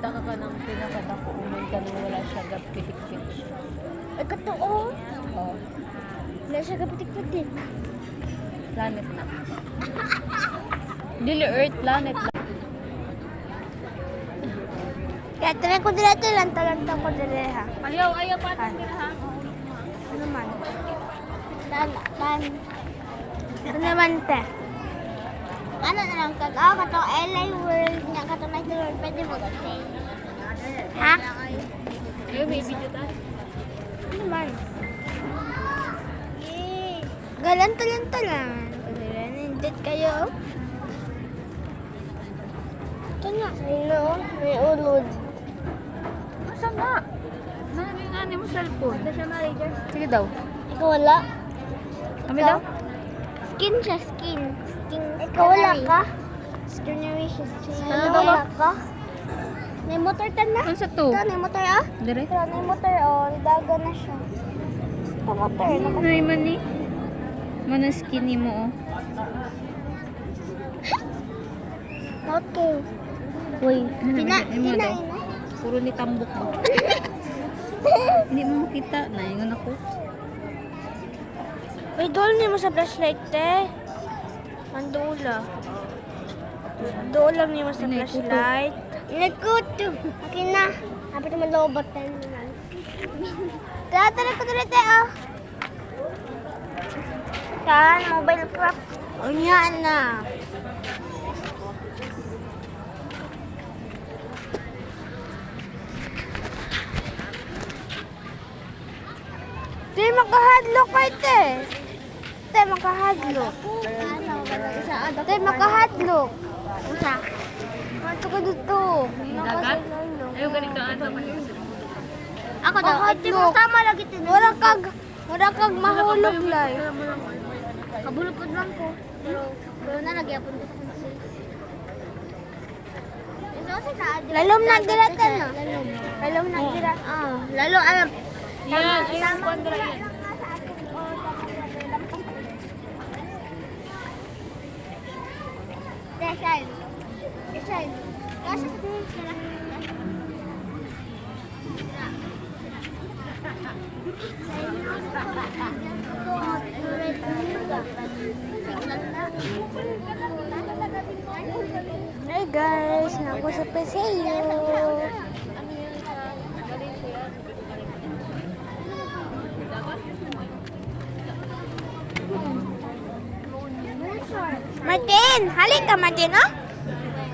Magtaka ka ng pinakadako umay ka nung wala siya gapitik-pitik. Ay, katoo. Oh, Wala siya kapitik-pitik. planet na. Dili Earth, planet lang. Kaya talang ko dito lang, talanta ko dito ha. Ayaw pa ito ha. Ano man? Ano naman te? Ano na lang kag katong LA World nga katong Night World pwede mo gati. Ha? Ayaw, may video tayo. Ano man? Galanta lang. Nindit kayo. Ito nga. Sino? May ulod. Asa nga? Nangin nga mo cellphone. Sige daw. Ikaw wala? Kami daw? Skin siya, skin. Ikaw wala ka? Skinnery siya. Ano daw Wala ka? May motor ka na? Ano sa to? Ito, may motor ah? Dire? Ito, may motor oh. Daga na siya. Ito motor. Ay, mani. Mana skinny mo, oh. Okay. Uy, Tina, mo daw. ina. Puro ni tambok ba? Hindi mo makita. Naingon ako. Uy, doon niyo mo sa flashlight, te. Mandula. Doon niyo mo sa Inay, kuto. flashlight. Nagkuto. Okay na. Kapit mo lobot na naman. Tara ko dito, te, oh. Yan, mobile prop. O yan na. Te, makahadlock kayo, te. Te, makahadlock. Te, makahadlock. Usa. Mato ko dito. Dagat? Ayaw, ganito ang ano. Ako daw. Ate mo, tama lagi ito. Wala kag mahulog lang. Kabulupod lang ko. Pero nalagyapon ko sa kansil. Lalom nagdiratan no? Lalom nagdiratan. Lalo alam. Yan, ayun, kwandra yan. Design. Kasi Hey guys, naku sa Paseo. Martin, halika Martin, oh.